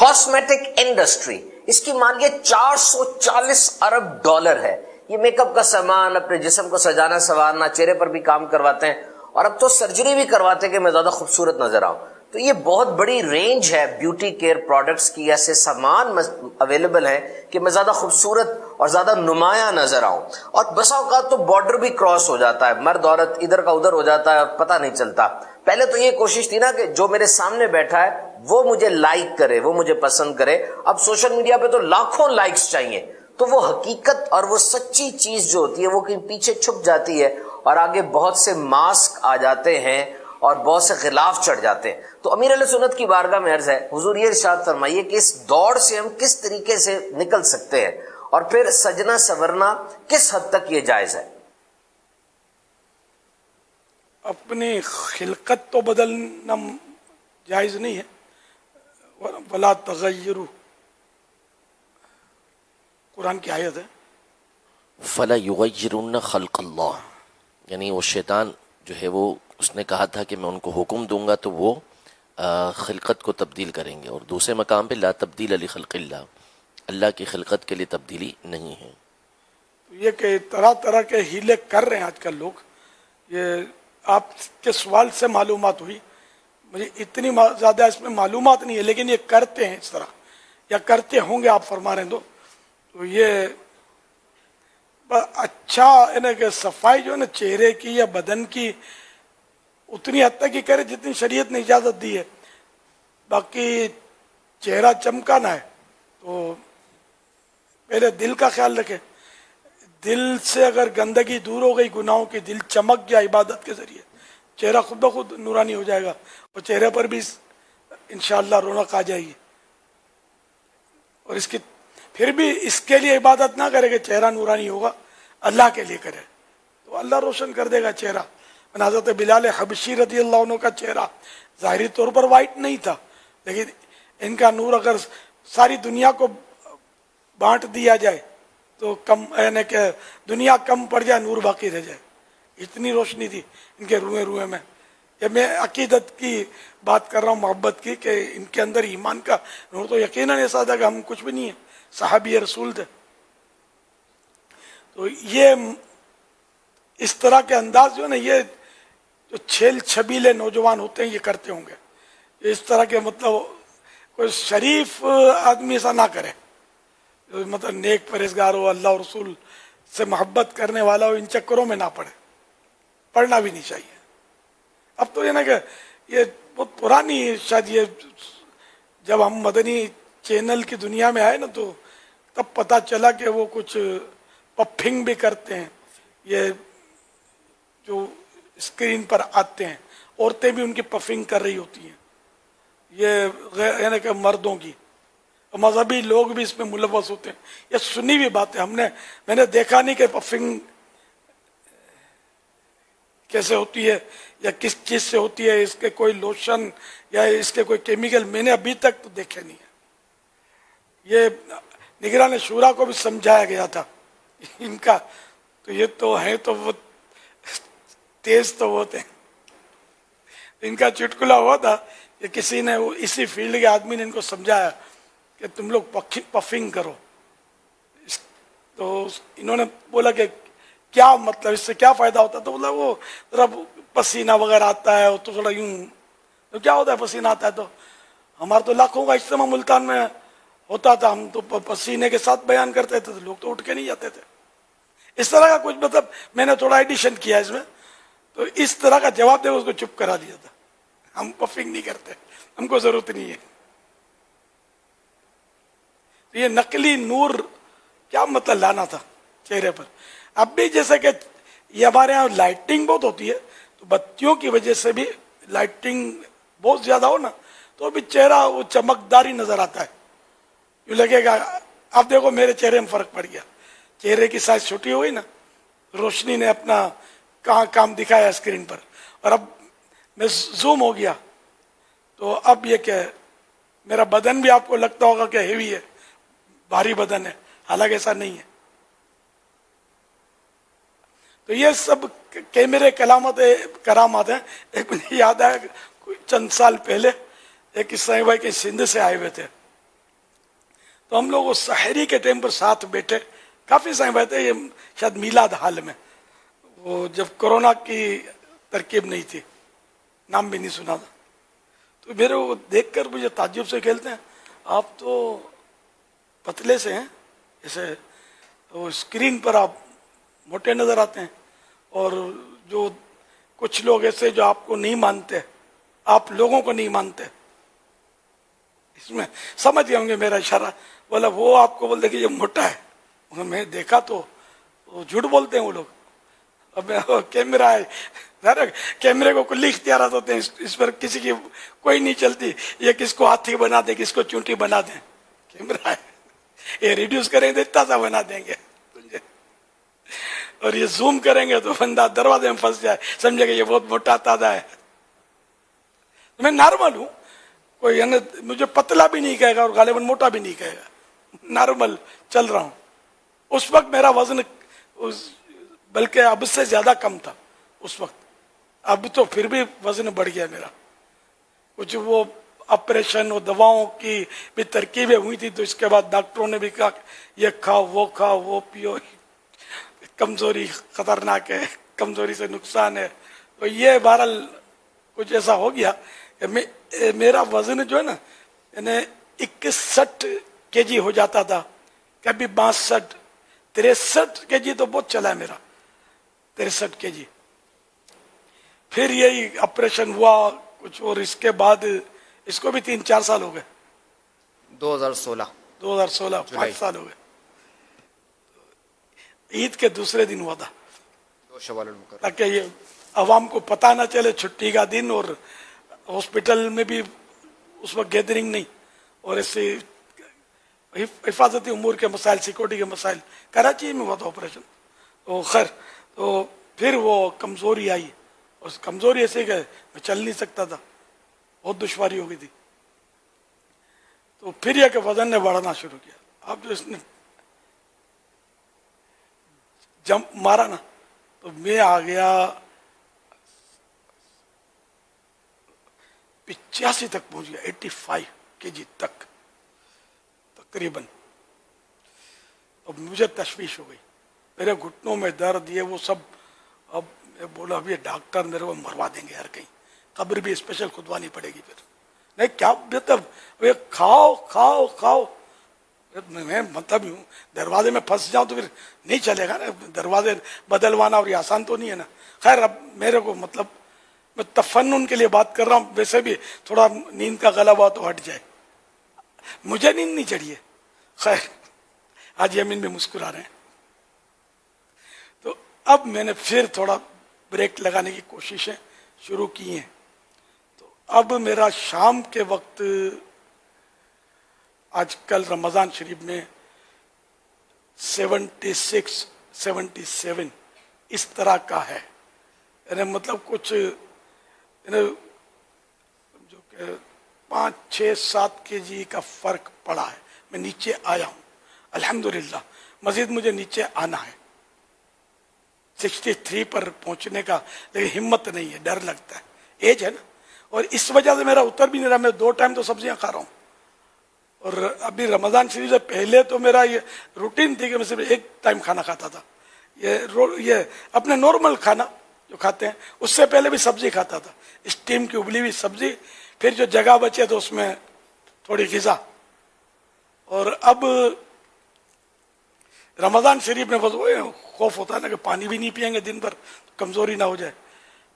Cosmetic industry, اس کی مانیے 440 ارب dollar ہے. یہ میک اپ کا سامان، اپنے جسم کو سجانا سنوارنا، چہرے پر بھی کام کرواتے ہیں، اور اب تو سرجری بھی کرواتے ہیں کہ میں زیادہ خوبصورت نظر آؤں. تو یہ بہت بڑی رینج ہے بیوٹی کیئر پروڈکٹس کی، ایسے سامان اویلیبل ہیں کہ میں زیادہ خوبصورت اور زیادہ نمایاں نظر آؤں. اور بسا اوقات تو بارڈر بھی کراس ہو جاتا ہے، مرد عورت ادھر کا ادھر ہو جاتا ہے اور پتہ نہیں چلتا. پہلے تو یہ کوشش تھی نا کہ جو میرے سامنے بیٹھا ہے وہ مجھے لائک کرے، وہ مجھے پسند کرے. اب سوشل میڈیا پہ تو لاکھوں لائکس چاہیے. تو وہ حقیقت اور وہ سچی چیز جو ہوتی ہے وہ کہیں پیچھے چھپ جاتی ہے، اور آگے بہت سے ماسک آ جاتے ہیں اور بہت سے غلاف چڑھ جاتے ہیں. تو امیر اہل سنت کی بارگاہ میں عرض ہے، حضور یہ ارشاد فرمائیے کہ اس دوڑ سے ہم کس طریقے سے نکل سکتے ہیں، اور پھر سجنا سورنا کس حد تک یہ جائز ہے؟ اپنی خلقت تو بدلنا جائز نہیں ہے. ولا تغیروا، قرآن کی آیت ہے. فلا یغیرن خلق اللہ، یعنی وہ شیطان جو ہے وہ اس نے کہا تھا کہ میں ان کو حکم دوں گا تو وہ خلقت کو تبدیل کریں گے. اور دوسرے مقام پہ لا تبدیل لخلق اللہ، اللہ کی خلقت کے لیے تبدیلی نہیں ہے. یہ کہ طرح طرح کے ہیلے کر رہے ہیں آج کل لوگ. یہ آپ کے سوال سے معلومات ہوئی، مجھے اتنی زیادہ اس میں معلومات نہیں ہے، لیکن یہ کرتے ہیں اس طرح، یا کرتے ہوں گے، آپ فرما رہے ہیں. تو یہ اچھا ہے نا کہ صفائی جو ہے نا چہرے کی یا بدن کی اتنی حد تک ہی کرے جتنی شریعت نے اجازت دی ہے. باقی چہرہ چمکانا ہے تو پہلے دل کا خیال رکھے. دل سے اگر گندگی دور ہو گئی گناہوں کی، دل چمک گیا عبادت کے ذریعے، چہرہ خود بخود نورانی ہو جائے گا، اور چہرے پر بھی انشاءاللہ رونق آ جائے گی. اور اس کی پھر بھی اس کے لیے عبادت نہ کرے کہ چہرہ نورانی ہوگا، اللہ کے لیے کرے تو اللہ روشن کر دے گا چہرہ. حضرت بلال حبشی رضی اللہ عنہ کا چہرہ ظاہری طور پر وائٹ نہیں تھا، لیکن ان کا نور اگر ساری دنیا کو بانٹ دیا جائے تو کم، یعنی کہ دنیا کم پڑ جائے نور باقی رہ جائے، اتنی روشنی تھی ان کے روئے روئے میں. یہ میں عقیدت کی بات کر رہا ہوں، محبت کی، کہ ان کے اندر ایمان کا نور تو یقیناً ایسا تھا کہ ہم کچھ بھی نہیں ہیں، صحابی رسول تھے. تو یہ اس طرح کے انداز جو ہے نا، یہ جو چھیل چھبیلے نوجوان ہوتے ہیں یہ کرتے ہوں گے. اس طرح کے مطلب کوئی شریف آدمی ایسا نہ کرے، مطلب نیک پرہیزگار ہو، اللہ اور رسول سے محبت کرنے والا ہو، ان چکروں میں نہ پڑے، پڑھنا بھی نہیں چاہیے. اب تو یہ نا کہ یہ بہت پرانی، شاید یہ جب ہم مدنی چینل کی دنیا میں آئے نا تو تب پتہ چلا کہ وہ کچھ پفنگ بھی کرتے ہیں. یہ جو اسکرین پر آتے ہیں، عورتیں بھی ان کی پفنگ کر رہی ہوتی ہیں، یہ یعنی کہ مردوں کی، مذہبی لوگ بھی اس میں ملوث ہوتے ہیں. یہ سنی ہوئی بات ہے، میں نے دیکھا نہیں کہ پفنگ کیسے ہوتی ہے یا کس چیز سے ہوتی ہے، اس کے کوئی لوشن یا اس کے کوئی کیمیکل میں نے ابھی تک تو دیکھے نہیں ہے. یہ نگران شورا کو بھی سمجھایا گیا تھا ان کا، تو یہ تو ہے تو وہ تیز تو وہ تھے. ان کا چٹکلا ہوا تھا کہ کسی نے اسی فیلڈ کے آدمی نے ان کو سمجھایا کہ تم لوگ پفنگ کرو. تو انہوں نے بولا کہ کیا مطلب، اس سے کیا فائدہ ہوتا؟ تو بولا وہ ذرا پسینہ وغیرہ آتا ہے تو تھوڑا یوں. تو کیا ہوتا ہے پسینہ آتا ہے؟ تو ہمارا تو لاکھوں کا اجتماع ملتان میں ہوتا تھا، ہم تو پسینے کے ساتھ بیان کرتے تھے تو لوگ تو اٹھ کے نہیں جاتے تھے. اس طرح کا کچھ مطلب میں نے تھوڑا ایڈیشن کیا اس میں، تو اس طرح کا جواب دے اس کو چپ کرا دیا تھا. ہم پفنگ نہیں کرتے، ہم کو ضرورت نہیں ہے. تو یہ نقلی نور کیا مطلب لانا تھا چہرے پر؟ اب بھی جیسے کہ یہ ہمارے یہاں لائٹنگ بہت ہوتی ہے، تو بتیوں کی وجہ سے بھی لائٹنگ بہت زیادہ ہو نا تو بھی چہرہ وہ چمکداری نظر آتا ہے، یوں لگے گا. اب دیکھو میرے چہرے میں فرق پڑ گیا، چہرے کی سائز چھوٹی ہو گئی نا، روشنی نے اپنا کہاں کام دکھایا اسکرین پر، اور اب میں زوم ہو گیا تو اب یہ کہ میرا بدن بھی آپ کو لگتا ہوگا کہ ہیوی ہے، بھاری بدن ہے، حالانکہ ایسا نہیں ہے. تو یہ سب کیمرے کرامات ہیں. ایک مجھے یاد ہے چند سال پہلے ایک عیسائی بھائی کے سندھ سے آئے ہوئے تھے، تو ہم لوگ اس سحری کے ٹائم پر ساتھ بیٹھے، کافی سمے بیٹھے، یہ شاید میلاد حال میں، وہ جب کورونا کی ترکیب نہیں تھی، نام بھی نہیں سنا تھا، تو میرے کو دیکھ کر مجھے تعجب سے کہتے ہیں آپ تو پتلے سے ہیں، جیسے وہ اسکرین پر آپ موٹے نظر آتے ہیں، اور جو کچھ لوگ ایسے جو آپ کو نہیں مانتے، آپ لوگوں کو نہیں مانتے، اس میں سمجھ گئے ہوں گے میرا اشارہ، بولا وہ آپ کو بولتے کہ یہ موٹا ہے، میں دیکھا تو وہ جھوٹ بولتے ہیں وہ لوگ، اب کیمرہ ہے، کیمرے کو کلی اختیارات ہوتے ہیں، اس پر کسی کی کوئی نہیں چلتی، یہ کس کو ہاتھی بنا دیں، کس کو چونٹی بنا دیں، کیمرہ ہے، یہ ریڈیوس کریں گے تازہ بنا دیں گے، اور یہ زوم کریں گے تو بندہ دروازے میں پھنس جائے، سمجھے کہ یہ بہت موٹا تازہ ہے۔ میں نارمل ہوں، کوئی مجھے پتلا بھی نہیں کہے گا اور غالباً موٹا بھی نہیں کہے گا، نارمل چل رہا ہوں۔ اس وقت میرا وزن بلکہ اب سے زیادہ کم تھا اس وقت، اب تو پھر بھی وزن بڑھ گیا میرا، کچھ وہ آپریشن اور دواؤں کی بھی ترکیبیں ہوئی تھی، تو اس کے بعد ڈاکٹروں نے بھی کہا یہ کھاؤ وہ پیو، کمزوری خطرناک ہے، کمزوری سے نقصان ہے، تو یہ بہرحال کچھ ایسا ہو گیا کہ میرا وزن جو ہے نا، یعنی 61 kg ہو جاتا تھا، کبھی 62 63 kg تو بہت چلا ہے میرا، 63 kg، پھر یہی آپریشن ہوا کچھ، اور اس کے بعد اس کو بھی 3-4 سال ہو گئے، 2016 5 سال ہو گئے، عید کے دوسرے دن ہوا تھا، تاکہ یہ عوام کو پتہ نہ چلے، چھٹی کا دن، اور ہاسپٹل میں بھی اس وقت گیدرنگ نہیں، اور ایسے حفاظتی امور کے مسائل، سیکورٹی کے مسائل، کراچی میں ہوا تھا آپریشن، تو خیر، تو پھر وہ کمزوری آئی، اور کمزوری ایسے کہ میں چل نہیں سکتا تھا، بہت دشواری ہو گئی تھی، تو پھر یہ کہ وزن نے بڑھنا شروع کیا، اب جو اس نے جمپ مارا نا، تو میں آ گیا 85 تک پہنچ گیا، 85 kg تک تقریباً، اب مجھے تشویش ہو گئی، میرے گھٹنوں میں درد، یہ وہ سب، اب میں بولا اب یہ ڈاکٹر میرے کو مروا دیں گے یار، کہیں قبر بھی اسپیشل کھدوانی پڑے گی، پھر نہیں کیا مطلب کھاؤ، میں مطلب ہوں دروازے میں پھنس جاؤں تو پھر نہیں چلے گا نا، دروازے بدلوانا اور یہ آسان تو نہیں ہے نا، خیر اب میرے کو مطلب میں تفنن کے لیے بات کر رہا ہوں، ویسے بھی تھوڑا نیند کا غلبہ تو ہٹ جائے، مجھے نیند نہیں چڑھی ہے، خیر آج یمین بھی مسکرا رہے ہیں، تو اب میں نے پھر تھوڑا بریک لگانے کی کوششیں شروع کی ہیں، تو اب میرا شام کے وقت آج کل رمضان شریف میں 76 77 اس طرح کا ہے، یعنی مطلب کچھ جو کہ 5-6-7 kg کا فرق پڑا ہے، میں نیچے آیا ہوں الحمدللہ، مزید مجھے نیچے آنا ہے 63 پر پہنچنے کا، لیکن ہمت نہیں ہے، ڈر لگتا ہے، ایج ہے نا، اور اس وجہ سے میرا اتر بھی نہیں رہا، میں 2 ٹائم تو سبزیاں کھا رہا ہوں، اور ابھی رمضان شریف سے پہلے تو میرا یہ روٹین تھی کہ میں صرف 1 ٹائم کھانا کھاتا تھا، یہ اپنے نارمل کھانا جو کھاتے ہیں، اس سے پہلے بھی سبزی کھاتا تھا، اسٹیم کی ابلی ہوئی سبزی، پھر جو جگہ بچے تو اس میں تھوڑی غذا، اور اب رمضان شریف میں بس خوف ہوتا ہے نا کہ پانی بھی نہیں پئیں گے دن بھر، کمزوری نہ ہو جائے،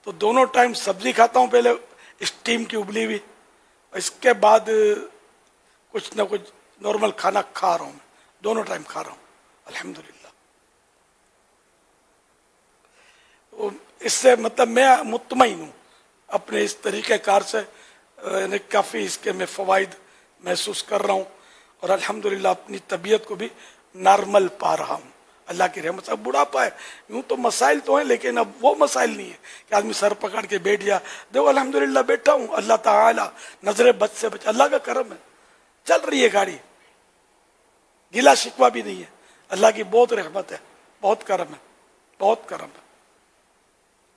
تو دونوں ٹائم سبزی کھاتا ہوں، پہلے اسٹیم کی ابلی ہوئی، اس کے بعد کچھ نہ کچھ نارمل کھانا کھا رہا ہوں، میں دونوں ٹائم کھا رہا ہوں الحمدللہ، اس سے مطلب میں مطمئن ہوں اپنے اس طریقہ کار سے، یعنی کافی اس کے میں فوائد محسوس کر رہا ہوں، اور الحمدللہ اپنی طبیعت کو بھی نارمل پا رہا ہوں اللہ کی رحمت سے۔ اب بڑھاپا ہے، یوں تو مسائل تو ہیں، لیکن اب وہ مسائل نہیں ہے کہ آدمی سر پکڑ کے بیٹھ گیا، دیکھو الحمدللہ بیٹھا ہوں، اللہ تعالیٰ نظر بد سے بچ، اللہ کا کرم ہے، چل رہی ہے گاڑی، گلا شکوہ بھی نہیں ہے، اللہ کی بہت رحمت ہے، بہت کرم ہے، بہت کرم ہے،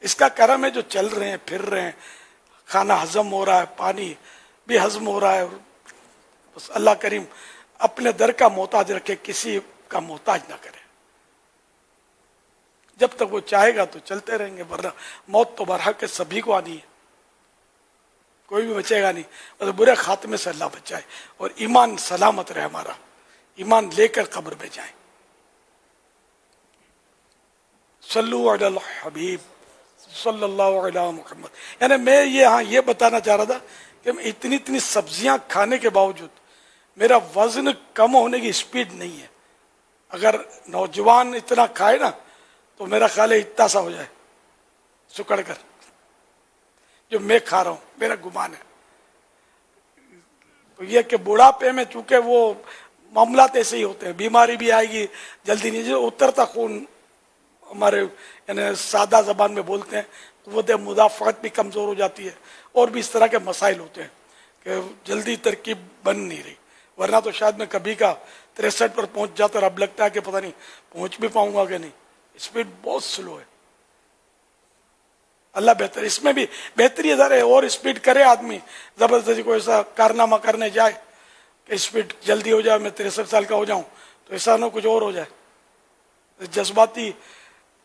اس کا کرم ہے جو چل رہے ہیں، پھر رہے ہیں، کھانا ہضم ہو رہا ہے، پانی بھی ہضم ہو رہا ہے، بس اللہ کریم اپنے در کا محتاج رکھے, کسی کا محتاج نہ کرے. جب تک وہ چاہے گا تو چلتے رہیں گے, ورنہ موت تو برحق ہے, سبھی کو آنی ہے, کوئی بھی بچے گا نہیں. اور برے خاتمے سے اللہ بچائے, اور ایمان سلامت رہے ہمارا, ایمان لے کر قبر میں جائیں. صلو علی الحبیب صلی اللہ علیہ محمد. یعنی میں یہ بتانا چاہ رہا تھا کہ اتنی سبزیاں کھانے کے باوجود میرا وزن کم ہونے کی سپیڈ نہیں ہے. اگر نوجوان اتنا کھائے نا تو میرا خیال ہے اتنا سا ہو جائے سکڑ کر, جو میں کھا رہا ہوں, میرا گمان ہے. تو یہ کہ بڑھاپے میں چونکہ وہ معاملات ایسے ہی ہوتے ہیں, بیماری بھی آئے گی جلدی نہیں, جو اترتا خون ہمارے یعنی سادہ زبان میں بولتے ہیں, قوت مدافعت بھی کمزور ہو جاتی ہے, اور بھی اس طرح کے مسائل ہوتے ہیں کہ جلدی ترکیب بن نہیں رہی. ورنہ تو شاید میں کبھی کا 63 پر پہنچ جاتا, اور اب لگتا ہے کہ پتہ نہیں پہنچ بھی پاؤں گا کہ نہیں. اسپیڈ بہت سلو ہے. اللہ بہتر, اس میں بھی بہتری ادھر ہے, اور اسپیڈ کرے آدمی, زبردستی کوئی ایسا کارنامہ کرنے جائے کہ اسپیڈ جلدی ہو جائے, میں 63 سال کا ہو جاؤں, تو ایسا نہ کچھ اور ہو جائے. جذباتی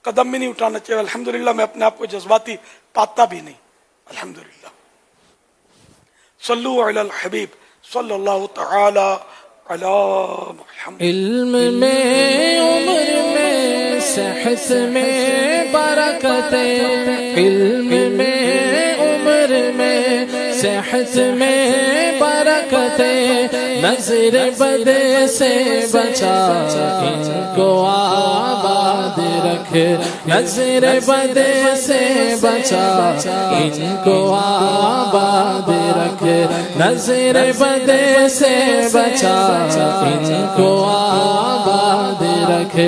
قدم بھی نہیں اٹھانا چاہیے. الحمدللہ میں اپنے آپ کو جذباتی پاتا بھی نہیں, الحمدللہ. صلو علی الحبیب صلی اللہ تعالی علی محمد. علم میں, عمر میں, صحت میں برکت, علم میں, عمر میں, صحت میں برکت, نظر بد سے بچا ان کو آباد رکھ, نظر بد سے بچا ان کو آباد رکھ, نظر بد سے بچا ان کو آباد رکھ.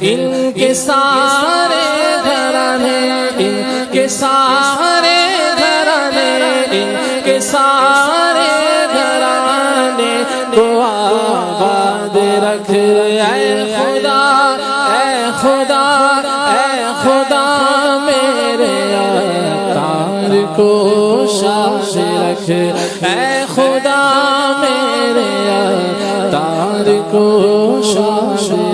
ان کے سارے گھرانے, ان کے سارے گھرانے, ان کے سارے گھرانے کو آباد رکھ. اے خدا, اے خدا, اے خدا میرے اتار کو شاد رکھ, اے خدا میرے اتار کو شاد